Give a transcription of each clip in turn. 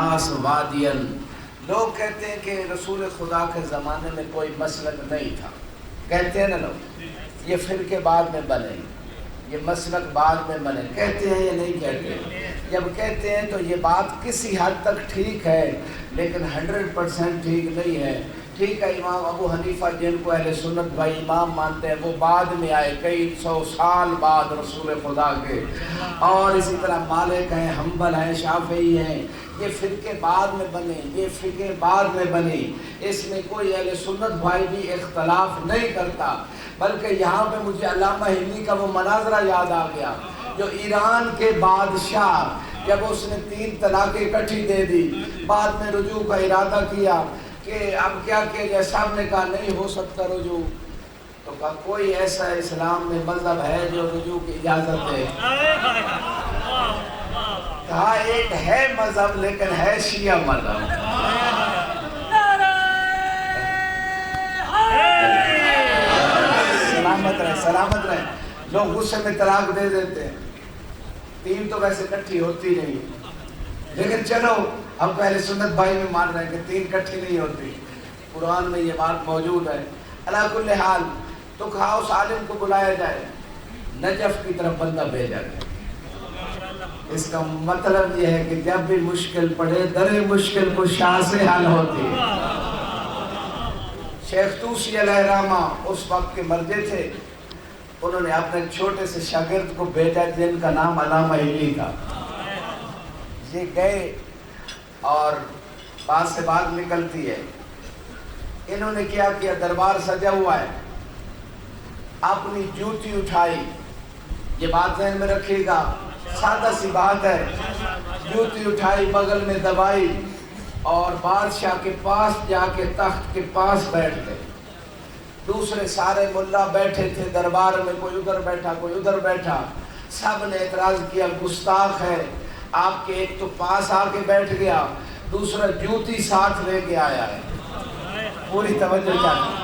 الناس وادیا، لوگ کہتے ہیں کہ رسول خدا کے زمانے میں کوئی مسلک نہیں تھا، کہتے ہیں نا لوگ، یہ فرقے بعد میں بنے، یہ مسلک بعد میں بنے، کہتے ہیں یا نہیں کہتے؟ جب کہتے ہیں تو یہ بات کسی حد تک ٹھیک ہے، لیکن 100% ٹھیک نہیں ہے۔ ٹھیک ہے، امام ابو حنیفہ جن کو اہل سنت بھائی امام مانتے ہیں، وہ بعد میں آئے، کئی 100 سال بعد رسول خدا کے، اور اسی طرح مالک ہیں، حنبل ہیں، شافعی ہیں، یہ فرقے بعد میں بنے، یہ فقہ بعد میں بنی، اس میں کوئی اہل سنت بھائی بھی اختلاف نہیں کرتا۔ بلکہ یہاں پہ مجھے علامہ ہندی کا وہ مناظرہ یاد آ گیا، جو ایران کے بادشاہ جب اس نے 3 طلاقیں اکٹھی دے دی، بعد میں رجوع کا ارادہ کیا کہ اب کیا کیا جائے، صاحب نے کہا نہیں ہو سکتا رجوع، تو کہا کوئی ایسا اسلام میں مذہب ہے جو رجوع کی اجازت دے؟ کہا ایک ہے مذہب، لیکن ہے شیعہ مذہب۔ سلامت رہے، سلامت رہے۔ لوگ غصے میں طلاق دے دیتے ہیں، 3 تو ویسے اکٹھی ہوتی نہیں، لیکن چلو ہم پہلے سنت بھائی میں مان رہے ہیں کہ 3 اکٹھی نہیں ہوتی، قرآن میں یہ بات موجود ہے۔ علی کل حال تو کہا اس عالم کو بلایا جائے، نجف کی طرف بندہ بھیجا گیا۔ اس کا مطلب یہ ہے کہ جب بھی مشکل پڑے، در مشکل کشا سے حل ہوتی ہے۔ شیخ توسی علیہ الرحمہ اس وقت کے مرجع تھے، انہوں نے اپنے چھوٹے سے شاگرد کو بھیجا جن کا نام علامہ ہندی تھا۔ یہ گئے اور بات سے بات نکلتی ہے، انہوں نے کیا کیا، دربار سجا ہوا ہے، اپنی جوتی اٹھائی، یہ بات ذہن میں رکھیے گا، سادہ سی بات ہے، جوتی اٹھائی، بغل میں دبائی، اور بادشاہ کے پاس جا کے تخت کے پاس بیٹھ گئے۔ دوسرے سارے ملا بیٹھے تھے دربار میں، کوئی ادھر بیٹھا کوئی ادھر بیٹھا، سب نے اعتراض کیا گستاخ ہے، آپ کے ایک تو پاس آ کے بیٹھ گیا، دوسرا جوتی ساتھ لے کے آیا ہے۔ پوری توجہ چاہیے،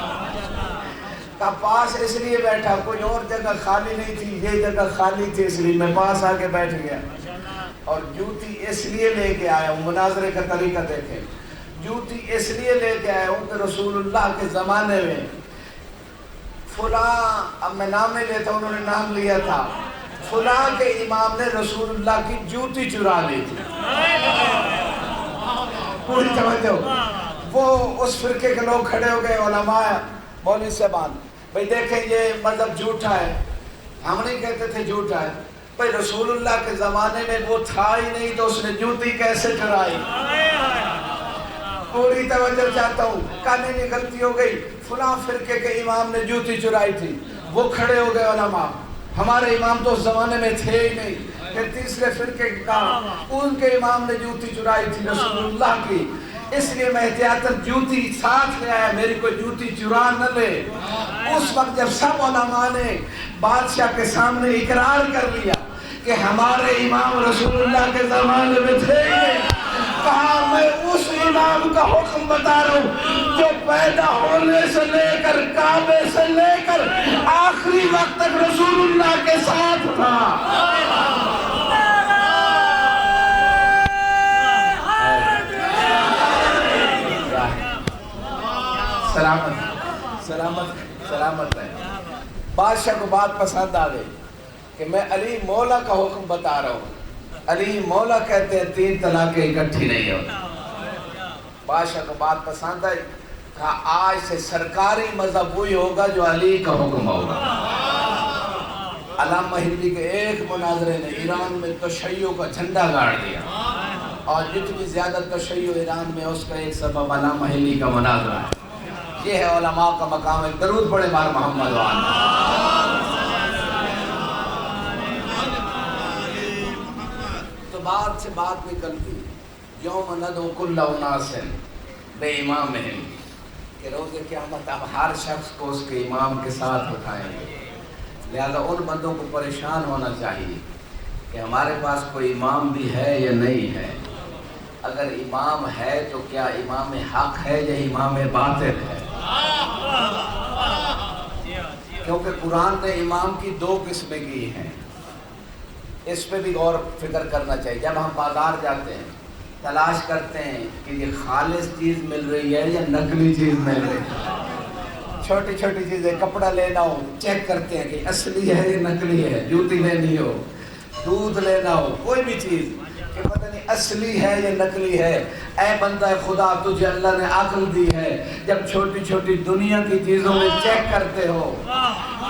کا پاس اس لیے بیٹھا، کوئی اور جگہ خالی نہیں تھی، یہ جگہ خالی تھی اس لیے میں پاس آ کے بیٹھ گیا، اور جوتی اس لیے لے کے آیا ہوں۔ مناظرے کا طریقہ دیکھیں، جوتی اس لیے لے کے آیا ہوں کہ رسول اللہ کے زمانے میں فلاں، اب میں نام نہیں لیتا، انہوں نے نام لیا تھا، فلاں کے امام نے رسول اللہ کی جوتی چرا لی تھی۔ پوری توجہ، وہ اس فرقے کے لوگ کھڑے ہو گئے، علماء، مولوی صاحبان، بھئی دیکھیں یہ مذہب جھوٹا ہے، ہم نہیں کہتے تھے جھوٹا ہے، بھئی رسول اللہ کے زمانے میں وہ تھا ہی نہیں تو اس نے جوتی کیسے چرائی؟ پوری توجہ چاہتا ہوں، کہنے کی غلطی ہو گئی، فلاں فرقے کے امام نے جوتی چرائی تھی، وہ کھڑے ہو گئے علماء، ہمارے امام تو اس زمانے میں تھے ہی نہیں، پھر تیسرے فرقے کا ان کے امام نے جوتی چرائی تھی رسول اللہ کی، اس لیے میں احتیاطاً جوتی ساتھ لے آیا، میری کوئی جوتی چرا نہ لے۔ اس وقت جب سب علماء نے بادشاہ کے سامنے اقرار کر لیا کہ ہمارے امام رسول اللہ کے زمانے میں تھے ہی نہیں، کہا میں اس امام کا حکم بتا رہا ہوں جو پیدا ہونے سے لے کر کعبے سے لے کر آخری وقت تک رسول اللہ کے ساتھ تھا۔ سلامت سلامت سلامت رہے۔ بادشاہ کو بات پسند آ گئی کہ میں علی مولا کا حکم بتا رہا ہوں، علی مولا کہتے ہیں 3 طلاقیں اکٹھی نہیں ہوتی۔ بادشاہ کو بات پسند آئی، کہا آج سے سرکاری مذہب وہی ہوگا جو علی کا حکم ہوگا۔ علامہ ہندی کے ایک مناظرے نے ایران میں تشیع کا جھنڈا گاڑ دیا، اور جتنی زیادہ تشیع ایران میں اس کا ایک سبب علامہ ہندی کا مناظرہ ہے۔ یہ ہے علماء کا مقام ہے، درود پڑھے مار محمد وآلہ۔ تو بات سے بات نکلتی، یوم ندعو کل اناس بامامہم، کہ روز قیامت اب ہر شخص کو اس کے امام کے ساتھ اٹھائیں گے، لہذا ان بندوں کو پریشان ہونا چاہیے کہ ہمارے پاس کوئی امام بھی ہے یا نہیں ہے، اگر امام ہے تو کیا امام حق ہے یا امام باطل ہے؟ کیونکہ قرآن نے امام کی 2 قسمیں کی ہیں، اس پہ بھی غور فکر کرنا چاہیے۔ جب ہم بازار جاتے ہیں تلاش کرتے ہیں کہ یہ خالص چیز مل رہی ہے یا نقلی چیز مل رہی ہے. چھوٹی چھوٹی چیزیں، کپڑا لینا ہو چیک کرتے ہیں کہ اصلی ہے یا نقلی ہے. جوتی لینی ہو، دودھ لینا ہو، کوئی بھی چیز کہ پتہ نہیں اصلی ہے یا نقلی ہے. اے بندہ خدا، تجھے اللہ نے عقل دی ہے، جب چھوٹی چھوٹی دنیا کی چیزوں میں چیک کرتے ہو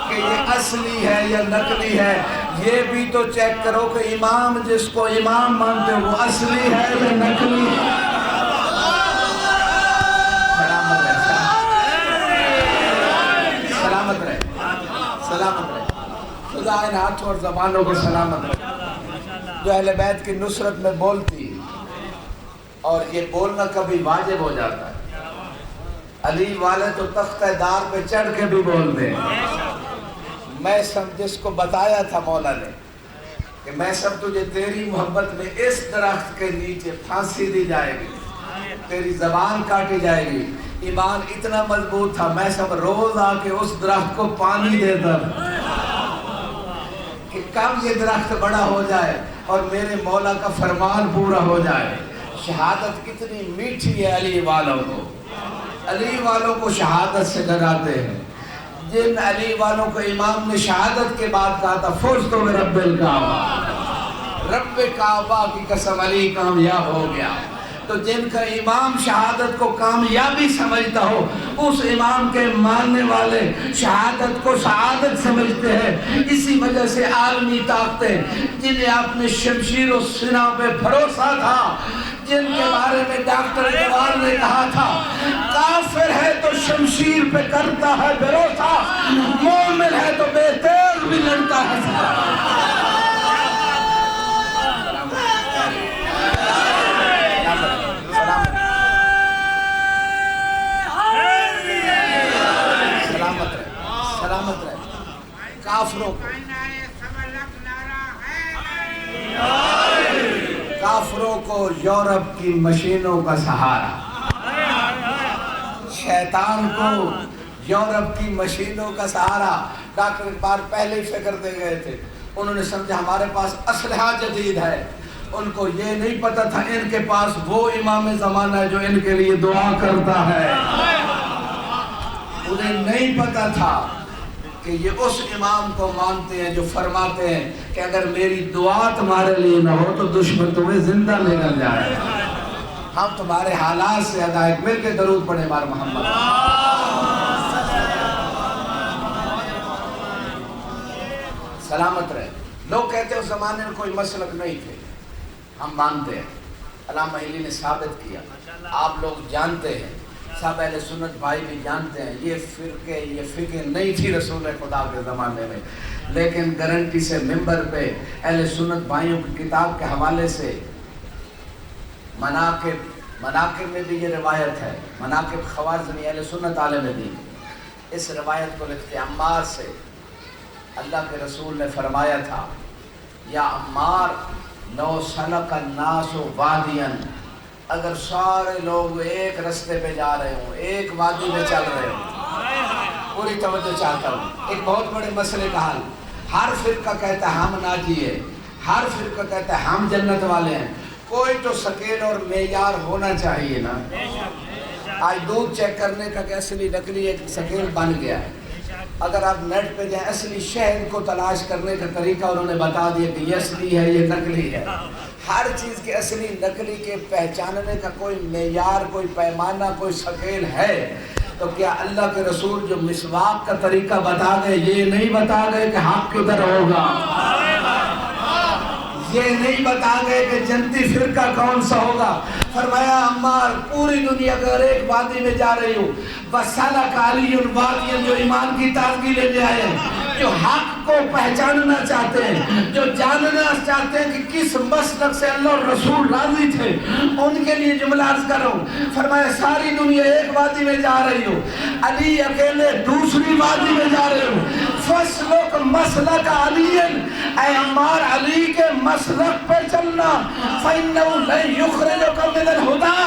کہ یہ اصلی ہے یا نقلی ہے، یہ بھی تو چیک کرو کہ امام جس کو امام مانتے ہو وہ اصلی ہے یا نقلی ہے. سلامت رہے، سلامت رہے. خدا ان ہاتھوں اور زبانوں کو سلامت رہے جو اہل بیت کی نصرت میں بولتی، اور یہ بولنا کبھی واجب ہو جاتا ہے. علی والے تو تختہ دار پہ چڑھ کے بھی بولتے ہیں. میں سب جس کو بتایا تھا مولا نے کہ میں سب تجھے تیری محبت میں اس درخت کے نیچے پھانسی دی جائے گی، تیری زبان کاٹی جائے گی. ایمان اتنا مضبوط تھا، میں سب روز آ کے اس درخت کو پانی دیتا کہ کب یہ درخت بڑا ہو جائے اور میرے مولا کا فرمان پورا ہو جائے. شہادت کتنی میٹھی ہے علی والوں کو. علی والوں کو شہادت سے ڈراتے ہیں. جن علی والوں کو امام نے شہادت کے بعد کہا تھا فزت برب الکعبہ، رب کعبہ کی قسم علی کامیاب ہو گیا. تو جن کا امام شہادت کو کامیابی سمجھتا ہو، اس امام کے ماننے والے شہادت کو سعادت سمجھتے ہیں. اسی وجہ سے عالمی طاقتیں جنہیں آپ نے شمشیر و سنہ پہ بھروسہ تھا، جن کے بارے میں ڈاکٹر اقبال نے کہا تھا کافر ہے تو شمشیر پہ کرتا ہے بھروسہ، مومن ہے تو بے تیر بھی لڑتا ہے. سلامت رہے، سلامت رہے. کافروں کو، کافروں کو یورپ کی مشینوں کا سہارا، شیطان کو یورپ کی مشینوں کا سہارا. ڈاکٹر اقبال پہلے ہی فکر دے گئے تھے. انہوں نے سمجھا ہمارے پاس اسلحہ جدید ہے. ان کو یہ نہیں پتا تھا ان کے پاس وہ امام زمانہ ہے جو ان کے لیے دعا کرتا ہے. انہیں نہیں پتا تھا کہ یہ اس امام کو مانتے ہیں جو فرماتے ہیں کہ اگر میری دعا تمہارے لیے نہ ہو تو دشمن تمہیں زندہ نکل جائے. ہم تمہارے حالات سے ہدایت. مل کے درود پڑھیں بار محمد. سلامت رہے. لوگ کہتے ہیں اس زمانے میں کوئی مسلک نہیں تھے، ہم مانتے ہیں. علامہ علی نے ثابت کیا. آپ لوگ جانتے ہیں، سب اہل سنت بھائی بھی جانتے ہیں، یہ فقہ نہیں تھی رسول خدا کے زمانے میں، لیکن گارنٹی سے ممبر پہ اہل سنت بھائیوں کی کتاب کے حوالے سے مناقب میں بھی یہ روایت ہے. مناقب خوارزمی اہل سنت عالم دین، اس روایت کو لکھتے عمار سے. اللہ کے رسول نے فرمایا تھا یا عمار لو سلک الناس وادیا، اگر سارے لوگ ایک رستے پہ جا رہے ہوں، ایک وادی میں چل رہے ہوں. پوری توجہ چاہتا ہوں. ایک بہت بڑے مسئلے کا حل. ہر فرقہ کہتا ہے ہم ناجی ہے، ہر فرقہ کہتا ہے ہم جنت والے ہیں. کوئی تو سکیل اور معیار ہونا چاہیے نا. آج دودھ چیک کرنے کا کہ اصلی نقلی ایک سکیل بن گیا ہے. اگر آپ نیٹ پہ جائیں اصلی شہد کو تلاش کرنے کا طریقہ انہوں نے بتا دیا کہ یہ اصلی ہے یہ نقلی ہے. ہر چیز کے اصلی نقلی کے پہچاننے کا کوئی معیار، کوئی پیمانہ، کوئی سکیل ہے. تو کیا اللہ کے رسول جو مسواک کا طریقہ بتا گئے یہ نہیں بتا گئے کہ حق کدھر ہوگا؟ یہ نہیں بتا گئے کہ جنتی فرقہ کون سا ہوگا؟ فرمایا عمار پوری دنیا اگر ایک وادی میں جا رہی ہوں، وَسَلَكَ عَلِيٌّ وَادِيًا، جو ایمان کی تازگی لینے آئے ہیں، جو حق کو پہچاننا چاہتے ہیں، جو جاننا چاہتے ہیں کہ کس مسلک سے اللہ اور رسول راضی تھے، ان کے لیے جملہ عرض کروں. فرمایا ساری دنیا ایک وادی میں جا رہی ہوں، علی اکیلے دوسری وادی میں جا رہے ہوں. فَاسْلُكْ مَسْلَكَ عَلِيٍّ، اے عمار علی کے مسلک پر چلنا. فَإِنَّهُ لَن يُخْرِجَكَ مِنَ الْهُدَىٰ،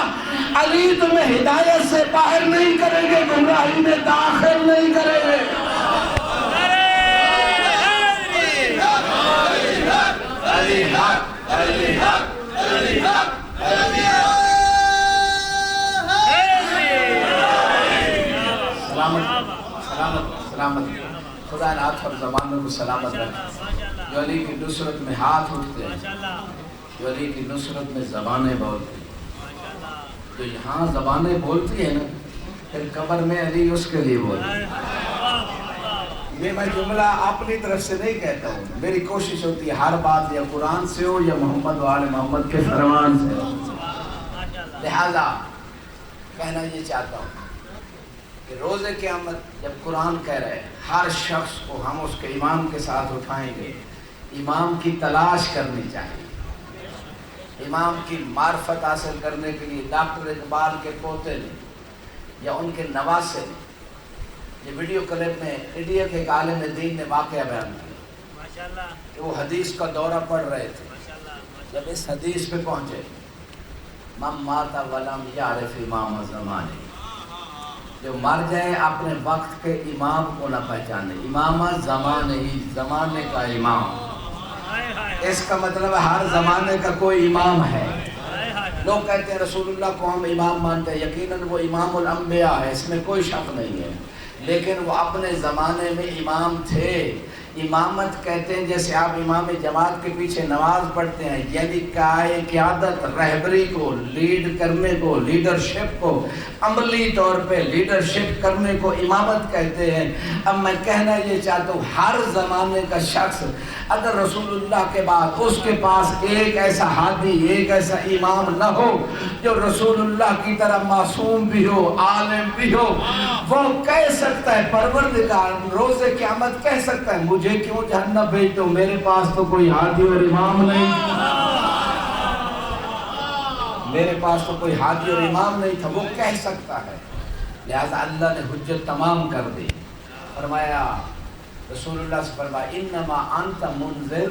علی تمہیں ہدایت سے باہر نہیں کریں گے، گمراہی میں داخل نہیں کریں گے. علی حق، علی حق، علی حق، علی حق. سلامت رکھے، خدا نے ہاتھ اور زبانوں کو سلامت رکھے، جو علی کی نصرت میں ہاتھ اٹھتے ہیں، جو علی کی نصرت میں زبانیں بولتی ہیں، جو یہاں زبانیں بولتی ہیں نا، پھر قبر میں علی اس کے لیے بولتی ہے۔ یہ میں جملہ اپنی طرف سے نہیں کہتا ہوں، میری کوشش ہوتی ہے ہر بات یا قرآن سے ہو یا محمد و آل محمد کے فرمان سے ہو۔ لہذا کہنا یہ چاہتا ہوں کہ روز قیامت جب قرآن کہہ رہے ہیں ہر شخص کو ہم اس کے امام کے ساتھ اٹھائیں گے، امام کی تلاش کرنی چاہیے۔ امام کی معرفت حاصل کرنے کے لیے ڈاکٹر اقبال کے پوتے نے یا ان کے نواسے نے، یہ ویڈیو کلپ میں انڈیا کے ایک عالم دین نے واقعہ بیان کیا کہ وہ حدیث کا دورہ پڑھ رہے تھے، جب اس حدیث پہ پہنچے من مات ولم یعرف امام زمانے، جو مر جائے اپنے وقت کے امام کو نہ پہچانے، امام زمانے ہی، زمانے کا امام، اس کا مطلب ہر زمانے کا کوئی امام ہے۔ لوگ کہتے ہیں رسول اللہ کو ہم امام مانتے ہیں، یقیناً وہ امام الانبیاء ہے، اس میں کوئی شک نہیں ہے، لیکن وہ اپنے زمانے میں امام تھے۔ امامت کہتے ہیں جیسے آپ امام جماعت کے پیچھے نماز پڑھتے ہیں، یعنی قیادت، رہبری کو، لیڈ کرنے کو، لیڈرشپ کو، عملی طور پہ لیڈرشپ کرنے کو امامت کہتے ہیں۔ اب میں کہنا یہ چاہتا ہوں ہر زمانے کا شخص اگر رسول اللہ کے بعد اس کے پاس ایک ایسا ہادی، ایک ایسا امام نہ ہو جو رسول اللہ کی طرح معصوم بھی ہو، عالم بھی ہو، وہ کہہ سکتا ہے، پروردگار روز قیامت کہہ سکتا ہے مجھے کیوں جہنم بھیجتے ہو، میرے پاس تو کوئی ہادی اور امام نہیں، میرے پاس تو کوئی ہادی اور امام نہیں تھا، وہ کہہ سکتا ہے۔ لہذا اللہ نے حجت تمام کر دی، فرمایا رسول اللہ سے فرمایا انما انت منذر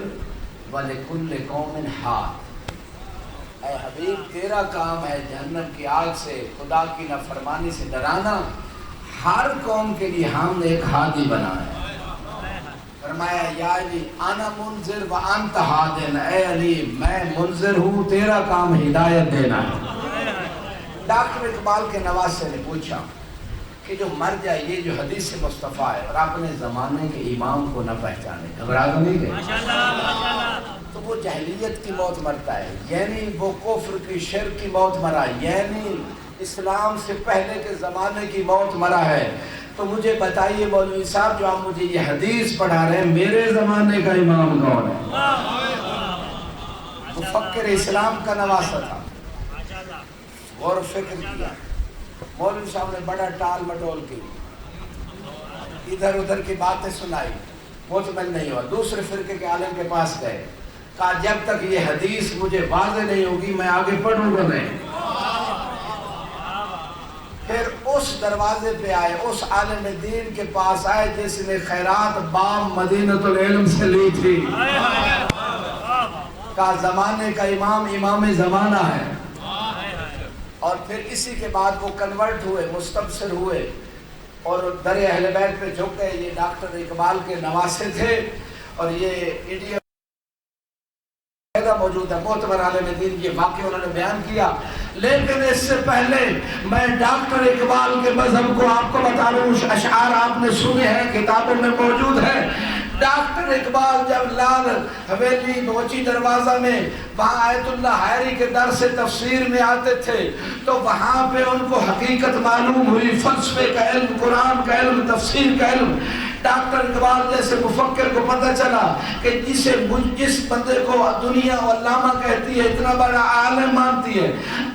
ولکل قوم حاد، اے حبیب تیرا کام ہے جہنم کی آگ سے، خدا کی نافرمانی سے ڈرانا، ہر قوم کے لیے ہم نے ایک ہادی بنایا ہے۔ فرمایا یا علی انا منذر وانت ہادن، اے علی میں منذر ہوں، تیرا کام ہدایت دینا ہے۔ ڈاکٹر اقبال کے نواسے نے پوچھا کہ جو مر جائے، یہ جو حدیث مصطفیٰ ہے اور اپنے زمانے کے امام کو نہ پہچانے، گھبرا تو نہیں گئے؟ تو وہ جاہلیت کی موت مرتا ہے، یعنی وہ کفر کی، شرک کی موت مرا، یعنی اسلام سے پہلے کے زمانے کی موت مرا ہے۔ تو مجھے بتائیے مولوی صاحب جو آپ مجھے یہ حدیث پڑھا رہے ہیں، میرے زمانے کا امام کون ہے؟ مفکر اسلام کا نواسہ تھا، غور و فکر کیا، مولوی صاحب نے بڑا ٹال مٹول کی، ادھر ادھر کی باتیں سنائی، مطمئن نہیں ہوا، دوسرے فرقے کے عالم کے پاس گئے، کہا جب تک یہ حدیث مجھے واضح نہیں ہوگی میں آگے پڑھوں گا نہیں۔ پھر اس دروازے پہ آئے، اس عالم دین کے پاس آئے جس نے خیرات بام مدینۃ العلم سے لی تھی، کہا زمانے کا امام امام زمانہ ہے۔ اور پھر اسی کے بعد وہ کنورٹ ہوئے، مستبصر ہوئے اور در اہل بیت پہ جھک گئے۔ یہ ڈاکٹر اقبال کے نواسے تھے اور یہ انڈیا موجود ہے، معتبر عالم دین، یہ واقعہ انہوں نے بیان کیا۔ لیکن اس سے پہلے میں ڈاکٹر اقبال کے مذہب کو آپ کو بتا رہا ہوں، اشعار آپ نے سنے ہیں، کتابوں میں موجود ہے۔ ڈاکٹر اقبال جب لال حویلی بوچی دروازہ میں وہاں آیت اللہ حیری کے در سے تفسیر میں آتے تھے تو وہاں پہ ان کو حقیقت معلوم ہوئی، فلسفے کا علم، قرآن کا علم، تفسیر کا علم۔ ڈاکٹر اقبال جیسے مفکر کو پتہ چلا کہ جس بندے کو دنیا علامہ کہتی ہے، اتنا بڑا عالم مانتی ہے،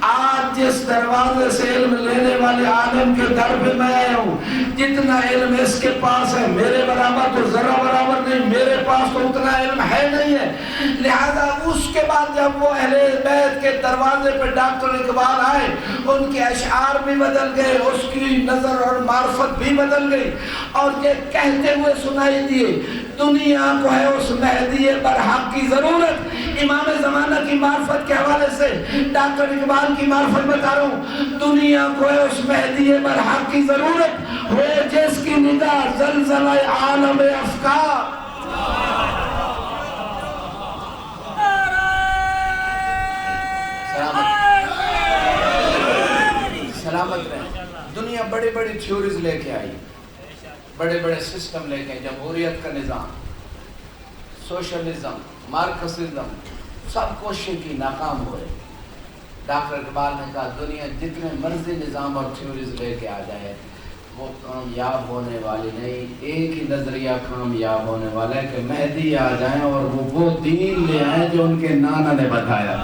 آج جس دروازے سے علم لینے والے عالم کے در پہ میں آیا ہوں، جتنا علم اس کے پاس ہے میرے برابر تو ذرا برابر نہیں، میرے پاس تو اتنا علم ہے نہیں ہے۔ لہذا اس کے بعد جب وہ اہل بیت کے دروازے پہ ڈاکٹر اقبال آئے، ان کے اشعار بھی بدل گئے، اس کی نظر اور معرفت بھی بدل گئی، اور یہ کہتے ہوئے سنائی دیے دنیا کو ہے اس مہدی برحق کی ضرورت۔ امام زمانہ کی معرفت کے حوالے سے ڈاکٹر اقبال کی معرفت بتا رہا ہوں، دنیا کو ہے اس مہدی برحق کی ضرورت، ہوئے جس کی نگاہ زلزلہ عالم افکار۔ سلامت رہیں۔ دنیا بڑی بڑی تھیوریز لے کے آئی، بڑے بڑے سسٹم لے کے، جمہوریت کا نظام، سوشلزم، مارکسزم، سب کوششیں کی، ناکام ہوئے۔ ڈاکٹر اقبال نے کہا دنیا جتنے مرضی نظام اور تھیوریز لے کے آ جائے وہ کامیاب ہونے والی نہیں، ایک ہی نظریہ کامیاب ہونے والا ہے کہ مہدی آ جائیں اور وہ دین لے آئیں جو ان کے نانا نے بتایا۔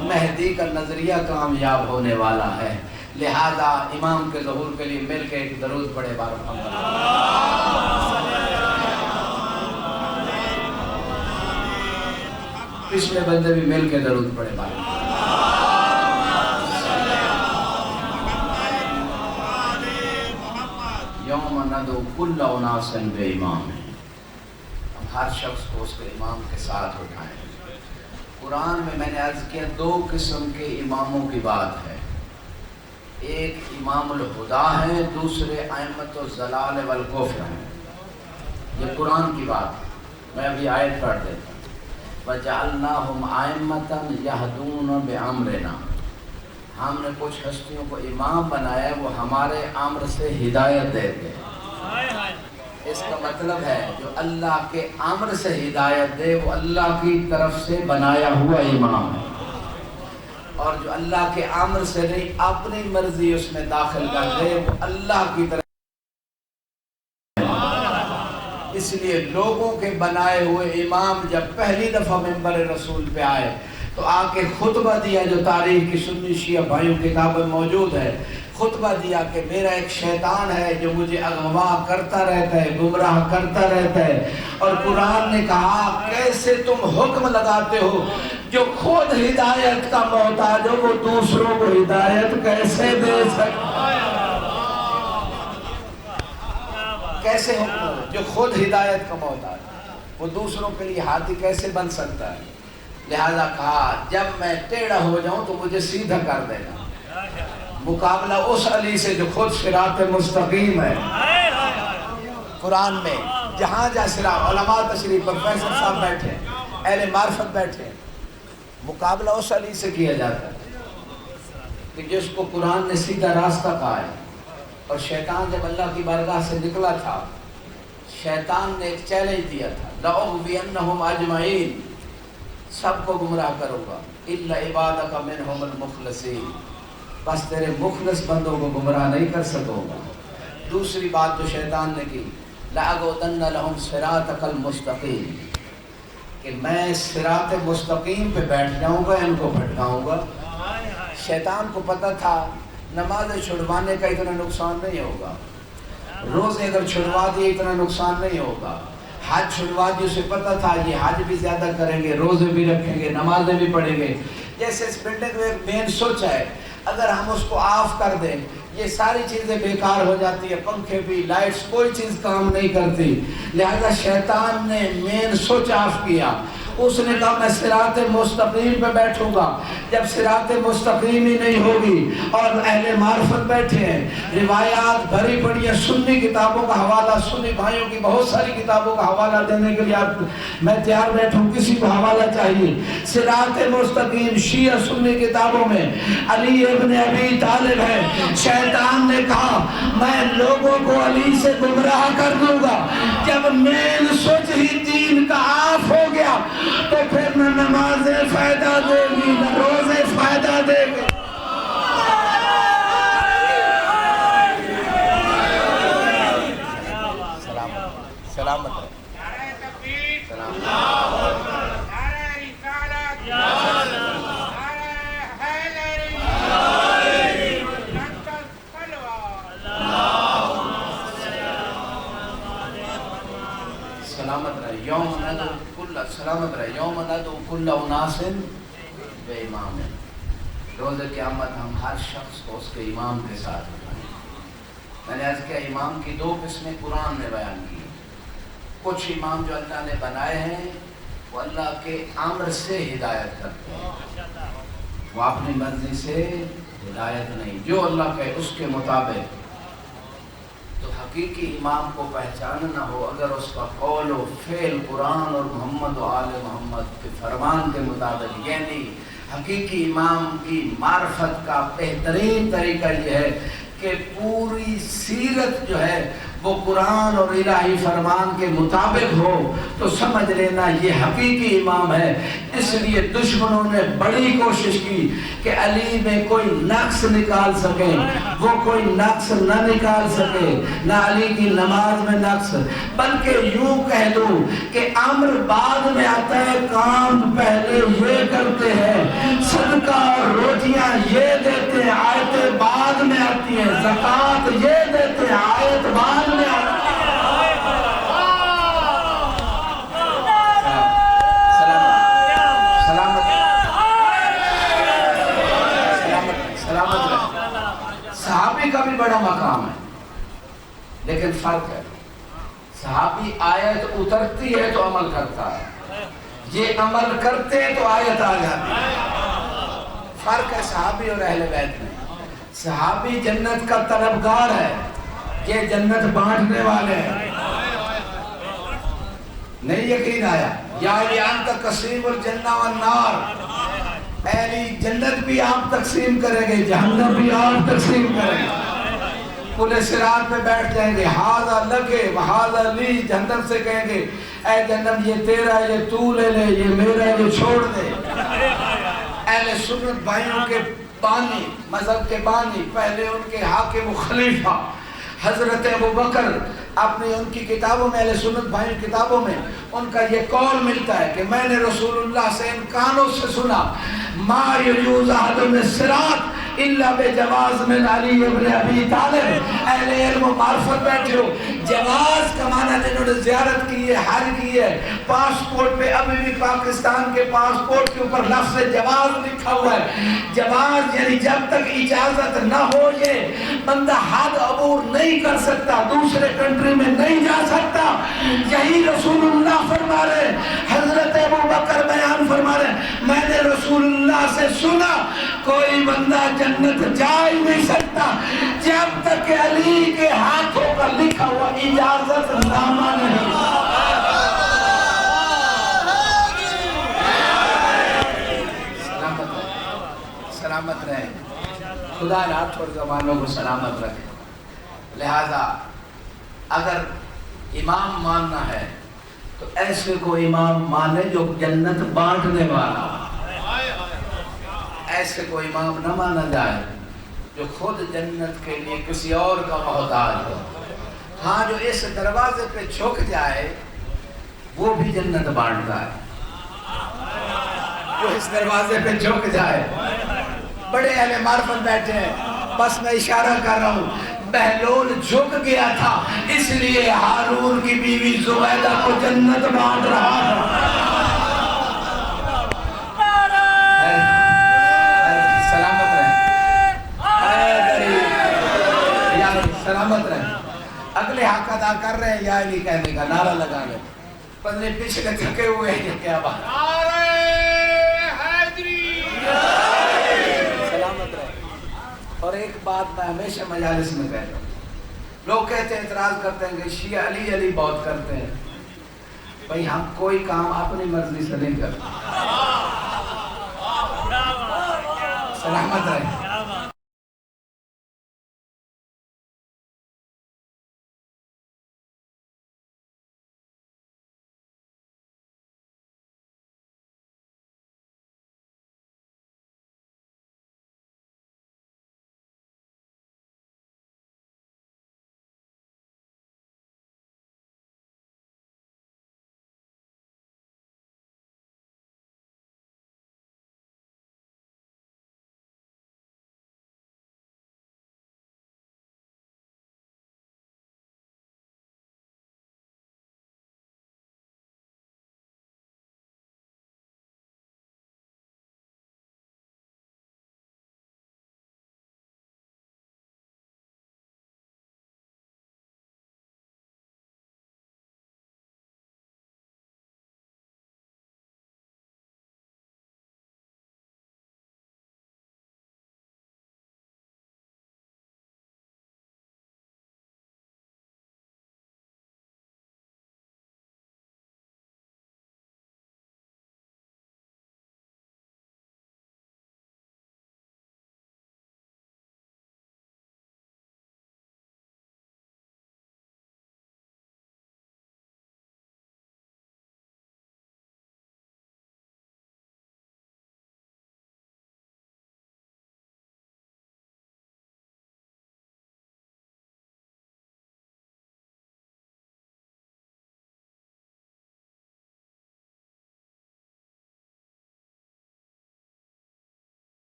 مہدی کا نظریہ کامیاب ہونے والا ہے، لہذا امام کے ظہور کے لیے مل کے ایک درود پڑھے بارک اللہ۔ پچھلے بندے بھی مل کے درود پڑھے بارک اللہ۔ یوم ندعو کل اناس بامام، ہم ہر شخص کو اس کے امام کے ساتھ اٹھائیں۔ قرآن میں نے عرض کیا 2 قسم کے اماموں کی بات ہے، ایک امام الہدا ہے، دوسرے ائمۃ الضلال والکفر ہیں۔ یہ قرآن کی بات ہے، میں ابھی آیت پڑھ دیتا ہوں۔ وَجَعَلْنَاهُمْ أَئِمَّةً يَهْدُونَ بِأَمْرِنَا، ہم نے کچھ ہستیوں کو امام بنایا وہ ہمارے امر سے ہدایت دیتے ہیں۔ اس کا مطلب ہے جو اللہ کے امر سے ہدایت دے وہ اللہ کی طرف سے بنایا ہوا امام ہے، اور جو اللہ کے امر سے نہیں اپنی مرضی اس میں داخل کر دے وہ اللہ کی طرف۔ اس لیے لوگوں کے بنائے ہوئے امام جب پہلی دفعہ منبر رسول پہ آئے تو آ کے خطبہ دیا، جو تاریخ کی سنی شیعہ بھائیوں کی کتاب میں موجود ہے، خطبہ دیا کہ میرا ایک شیطان ہے جو مجھے اغوا کرتا رہتا ہے، گمراہ کرتا رہتا ہے، اور قرآن نے کہا کیسے تم حکم لگاتے ہو جو خود ہدایت کا محتاج ہو وہ دوسروں کو ہدایت کیسے دے سکتا ہے؟ کیسے حکم جو خود ہدایت کا محتاج وہ دوسروں کے لیے ہاتھی کیسے بن سکتا ہے؟ لہذا کہا جب میں ٹیڑھا ہو جاؤں تو مجھے سیدھا کر دینا، مقابلہ اس علی سے جو خود صراط مستقیم ہے۔ قرآن میں جہاں جہاں صراط، علماء تشریف، پروفیسر صاحب بیٹھے، اہل معرفت بیٹھے، مقابلہ اس علی سے کیا جاتا ہے کہ جس کو قرآن نے سیدھا راستہ کہا ہے۔ اور شیطان جب اللہ کی بارگاہ سے نکلا تھا، شیطان نے ایک چیلنج دیا تھا، لَأُغْوِيَنَّهُمْ أَجْمَعِينَ، سب کو گمراہ کروں گا، إِلَّا عِبَادَكَ مِنْهُمُ الْمُخْلَصِينَ، بس تیرے مخلص بندوں کو گمراہ نہیں کر سکوں گا۔ دوسری بات جو شیطان نے کی، لَأَقْعُدَنَّ لَهُمْ صِرَاطَكَ الْمُسْتَقِيمَ، کہ میں صراط مستقیم پہ بیٹھ جاؤں گا، ان کو بھٹکاؤں گا۔ شیطان کو پتہ تھا نماز چھڑوانے کا اتنا نقصان نہیں ہوگا، روزے اگر چھڑوا دیے اتنا نقصان نہیں ہوگا، حج چھڑوا دی، اسے پتہ تھا یہ حج بھی زیادہ کریں گے، روزے بھی رکھیں گے، نمازیں بھی پڑھیں گے۔ جیسے اس بلڈنگ میں ایک مین سوچ ہے، اگر ہم اس کو آف کر دیں یہ ساری چیزیں بیکار ہو جاتی ہے، پنکھے بھی، لائٹس، کوئی چیز کام نہیں کرتی۔ لہذا شیطان نے مین سوچ آف کیا، اس نے کہا میں صراط مستقیم پہ بیٹھوں گا۔ جب صراط مستقیم ہی نہیں ہوگی اور اہل معرفت بیٹھے ہیں، روایات بھری پڑی ہیں، سنی کتابوں کا حوالہ، سنی بھائیوں کی بہت ساری کتابوں کا حوالہ دینے کے لیے میں تیار بیٹھوں، کسی کو حوالہ چاہیے۔ صراط مستقیم شیعہ سنی کتابوں میں علی ابن ابی طالب ہے، شیطان نے کہا میں لوگوں کو علی سے گمراہ کر دوں گا۔ جب مین سوچ ہی دین کا آف ہو گیا تو پھر نہ نمازیں فائدہ دے گی نہ روزے فائدہ دے گی۔ سلامت ہے۔ سلامت رہے یوم ندعو کل، سلامت رہے یوم ندعو کل اناس بامام، روز قیامت ہم ہر شخص کو اس کے امام کے ساتھ اٹھائیں۔ میں نے عرض کیا امام کی 2 قسمیں قرآن نے بیان کی۔ کچھ امام جو اللہ نے بنائے ہیں وہ اللہ کے امر سے ہدایت کرتے ہیں، وہ اپنی مرضی سے ہدایت نہیں، جو اللہ کہے اس کے مطابق۔ تو حقیقی امام کو پہچاننا ہو اگر اس کا قول و فعل قرآن اور محمد و آل محمد کے فرمان کے مطابق، یعنی حقیقی امام کی معرفت کا بہترین طریقہ یہ ہے کہ پوری سیرت جو ہے وہ قرآن اور الہی فرمان کے مطابق ہو تو سمجھ لینا یہ حقیقی امام ہے۔ اس لیے دشمنوں نے بڑی کوشش کی کہ علی میں کوئی نقص نکال سکے، وہ کوئی نقص نہ نکال سکے، نہ علی کی نماز میں نقص، بلکہ یوں کہہ دوں کہ امر بعد میں آتا ہے، کام پہلے یہ کرتے ہیں، صدقہ اور روٹیاں یہ دیتے ہیں، آیتیں بعد میں آتی ہیں، زکوٰۃ یہ دیتے ہیں، آیت بعد میں آتی ہے۔ صحابی کا بھی بڑا مقام ہے، لیکن فرق ہے، صحابی آیت اترتی ہے تو عمل کرتا ہے، یہ عمل کرتے تو آیت آ جاتی ہے۔ فرق ہے صحابی اور اہل بیت میں۔ صحابی جنت کا طلبگار ہے، یہ جنت بانٹنے والے ہیں۔ نہیں یقین آیا؟ یا انت قسیم الجنہ والنار، اہلی جنت بھی آپ تقسیم کریں گے، جہنم بھی آپ تقسیم کریں گے۔ پورے صراط پہ بیٹھ جائیں گے، ہاذا لکے وہذا لی، جہنم سے کہیں گے اے جہنم یہ تیرا ہے، یہ تو لے لے، یہ میرا ہے، یہ چھوڑ دے۔ اہل سنت بھائیوں کے بانی، مذہب کے بانی، پہلے ان کے حاکم و خلیفہ حضرت ابوبکر، اپنی ان کی کتابوں میں، اہل سنت بھائیوں کی کتابوں میں ان کا یہ قول ملتا ہے کہ میں نے رسول اللہ سے ان کانوں سے سنا، ما یجوز احد من الصراط الا بجواز من علی ابن ابی طالب۔ اہل علم و معرفت بیٹھے ہو، جواز کا معنی جنہوں نے زیارت کی ہے، حج کی ہے، پاسپورٹ پہ ابھی بھی پاکستان کے پاسپورٹ کے اوپر لفظ جواز لکھا ہوا ہے۔ جواز یعنی جب تک اجازت نہ ہو یہ بندہ حد عبور نہیں کر سکتا، دوسرے کنٹری میں نہیں جا سکتا۔ یہی رسول اللہ فرما رہے، حضرت ابوبکر بیان فرما رہے، میں نے رسول اللہ سے سنا کوئی بندہ جنت جا ہی نہیں سکتا جب تک کہ علی کے ہاتھوں کا لکھا ہوا اجازت نامہ نہیں۔ سلامت رہے، خدا رات اور زمانوں کو سلامت رکھے۔ لہذا اگر امام ماننا ہے تو ایسے کو امام مانے جو جنت بانٹنے والا، ایسے کو امام نہ مانا جائے جو خود جنت کے لیے کسی اور کا محتاج ہو۔ ہاں جو اس دروازے پہ جھک جائے وہ بھی جنت بانٹتا ہے، جو اس دروازے پہ جھک جائے۔ بڑے اہل معرفت بیٹھے ہیں، بس میں اشارہ کر رہا ہوں، بہلول جھک گیا تھا اس لیے ہارون کی بیوی زبیدہ کو جنت بانٹ رہا تھا۔ سلامت رہیں، سلامت رہیں۔ اگلے حق ادا کر رہے ہیں یا علی کہنے کا نعرہ لگا رہے، پتلے پچھلے تھکے ہوئے ہیں، کیا بات۔ سلامت رہے۔ اور ایک بات میں ہمیشہ مجالس میں کہتا ہوں، لوگ کہتے ہیں، اعتراض کرتے ہیں کہ شیعہ علی علی بہت کرتے ہیں۔ بھئی ہم کوئی کام اپنی مرضی سے نہیں کرتے۔ سلامت رہے۔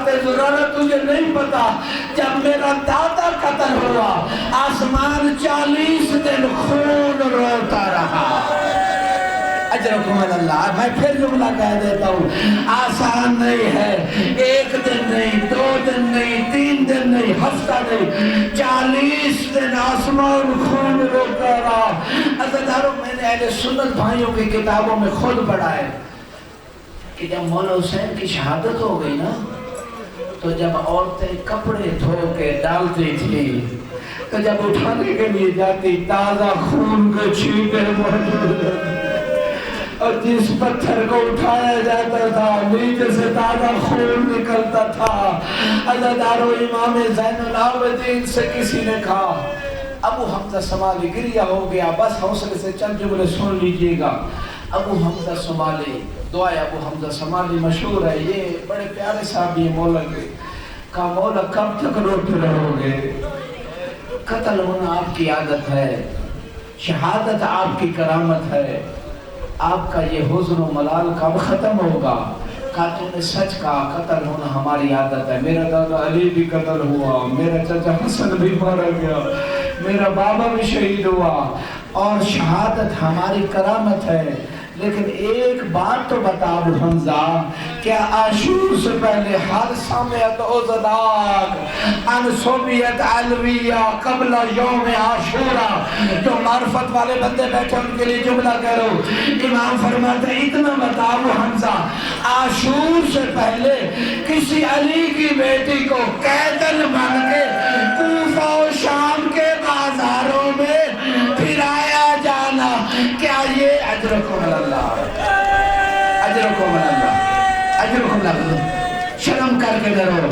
بات ضرورت تجھے نہیں پتا، جب میرا دادا قتل ہوا آسمان 40 دن خون روتا رہا۔ اجرکم اللہ۔ میں پھر جملہ کہہ دیتا ہوں، آسان نہیں ہے، 1 دن نہیں، 2 دن نہیں، 3 دن نہیں، ہفتہ نہیں، 40 دن آسمان خون روتا رہا۔ عزیزانو، میں نے اہل سنت بھائیوں کی کتابوں میں خود پڑھا ہے کہ جب مولا حسین کی شہادت ہو گئی نا، تو جب عورتیں کپڑے دھو کے ڈالتی تھی تو جب اٹھانے کے لیے جاتی تازہ خون کے چھینٹے موجود ہوتے، اور جس پتھر کو اٹھایا جاتا تھا نیچے سے تازہ خون نکلتا تھا۔ عزیزانو، امام زین العابدین سے کسی نے کہا، ابو حمزہ سمالی گریہ ہو گیا، بس حوصلے سے چند جملے سن لیجئے گا۔ ابو حمزہ سمالی، دعائے ابو حمزہ سمالی مشہور ہے، یہ بڑے پیارے صحابی مولا کے، کہا مولا کب تک روتے رہو گے؟ قتل ہونا آپ کی عادت ہے، شہادت آپ کی کرامت ہے، آپ کا یہ حزن و ملال کب ختم ہوگا؟ کہا تم نے سچ کہا، قتل ہونا ہماری عادت ہے، میرا دادا علی بھی قتل ہوا، میرا چچا حسن بھی مارا گیا، میرا بابا بھی شہید ہوا، اور شہادت ہماری کرامت ہے، لیکن ایک بات تو بتا ابو حمزہ، کیا عاشور سے پہلے حال سامعت اوزداغ ان صوبیت علویہ قبل یوم عاشورہ؟ جو معرفت والے بندے بیٹھے ان کے لیے جملہ کہہ رہا ہوں، امام فرماتے اتنا بتا ابو حمزہ، عاشور سے پہلے کسی علی کی بیٹی کو قیدن بن کے کوفہ و شام کے بازاروں میں پھرایا جانا، کیا یہ اجرکم اللہ، اجرکم اللہ، اجرکم اللہ؟ شرم کر کے ڈرو،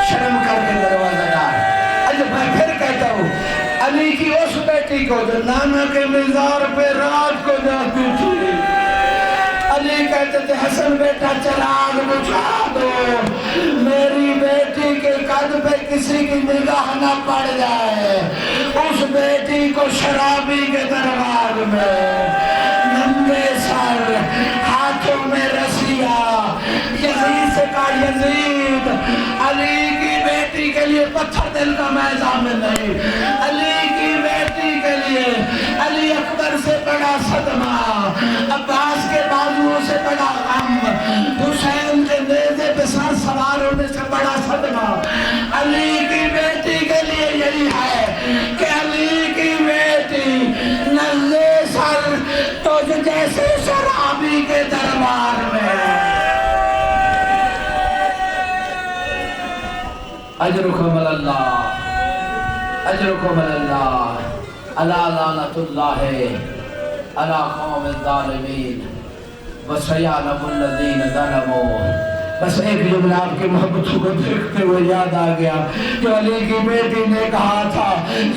شرم کر کے ڈرو عزیزان۔ اجر میں پھر کہتا ہوں، علی کی اس بیٹی کو جو نانا کے مزار پہ رات کو جاتی تھی، علی کہتے تھے حسن بیٹا چراغ بجھا دو، میری بیٹی کے قد پہ کسی کی نگاہ نہ پڑ جائے۔ اس بیٹی کو شرابی کے دربار میں ننگے سر ہاتھوں میں رسیا، یزید سے کہا یزید علی کی بیٹی کے لیے پتھر دل کا میزام نہیں، علی کی بیٹی کے لیے علی اکبر سے بڑا صدمہ، عباس کے بازوؤں سے بڑا غم، حسین کے نیزے پہ سر سوار ہونے سے بڑا صدمہ، علی کی بیٹی کے لیے یہی ہے کہ علی کی بیٹی ننگے سر تو جیسے شرابی کے دربار میں۔ اجرکم اللہ، اجرکم اللہ، الا لعنت اللہ علی قوم الظالمین وسیعلم الذین ظلموا۔ بس ایک جملہ آپ کی محبتوں کو دیکھتے ہوئے یاد آ گیا، جو علی کی بیٹی نے کہا تھا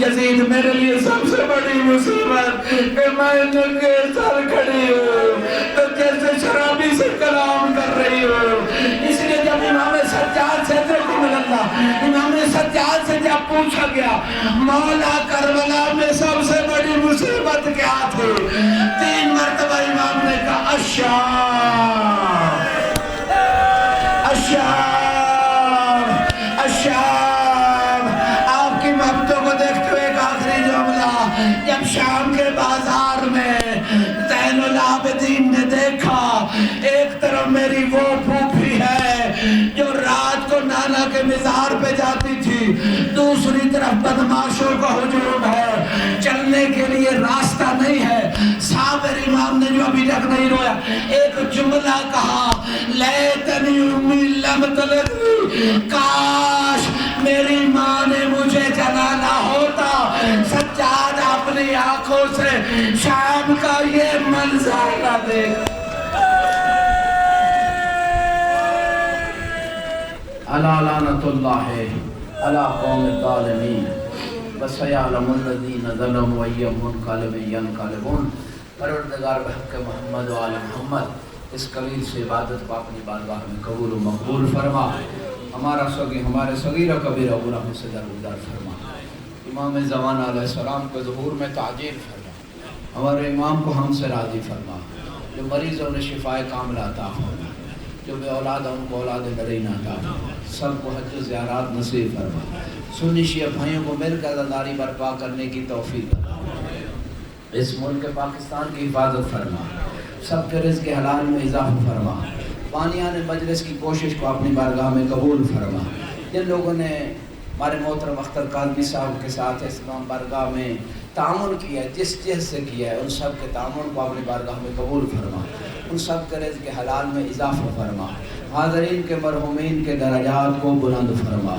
یزید میرے لیے سب سے بڑی مصیبت کہ میں ننگے سر کھڑی ہوں تو جیسے شرابی سے کلام کر رہی ہوں۔ اس لیے جب امام سجاد سے امام سجاد سے جب پوچھا گیا مولا کربلا میں سب سے بڑی مصیبت کیا تھی، 3 مرتبہ امام نے کہا الشام، الشام، الشام۔ آپ کی محبتوں کو دیکھتے ہوئے ایک آخری جملہ، جب شام کے بازار میں زین العابدین نے دیکھا ایک طرف میری وہ پھوپھی ہے جو رات کو نانا کے مزار پہ جاتی تھی، دوسری طرف بدماشوں کا ہجوم ہے، چلنے کے لیے راستہ نہیں ہے۔ صابر امام نے جو ابھی تک نہیں رویا، ایک جملہ کہا لیتنی امی لم تلدنی، کاش میری ماں نے مجھے جلانا ہوتا۔ سجاد اپنی آنکھوں سے شام کا یہ منظر نہ دیکھ۔ الا لعنت اللہ علی قوم الظالمین وسیعلم الذین ظلموا ای منقلب ینقلبون۔ پروردگار بحق محمد و آل محمد اس قلیل سے عبادت کو اپنی بارگاہ میں قبول و مقبول فرما، ہمارے صغیر و کبیر گناہ ہم سے درگزر فرما، امام زمان علیہ السلام کو ظہور میں تعجیل فرما، ہمارے امام کو ہم سے راضی فرما، جو مریضوں نے شفائے کاملہ عطا فرما، جو بے اولاد ہیں ان کو اولاد نرینہ عطا فرما، سب کو حج و زیارات نصیب فرما، سنی شیعہ بھائیوں کو مل کر عزاداری برپا کرنے کی توفیق عطا فرما، اس ملک پاکستان کی حفاظت فرما، سب کے رزق حلال میں اضافہ فرما، بانیان مجلس کی کوشش کو اپنی بارگاہ میں قبول فرما، جن لوگوں نے ہمارے محترم اختر قادری صاحب کے ساتھ اسلام بارگاہ میں تعاون کیا ہے، جس سے کیا ہے، ان سب کے تعاون کو اپنی بارگاہ میں قبول فرما، ان سب کے رزق حلال میں اضافہ فرما، حاضرین کے مرحومین کے درجات کو بلند فرما۔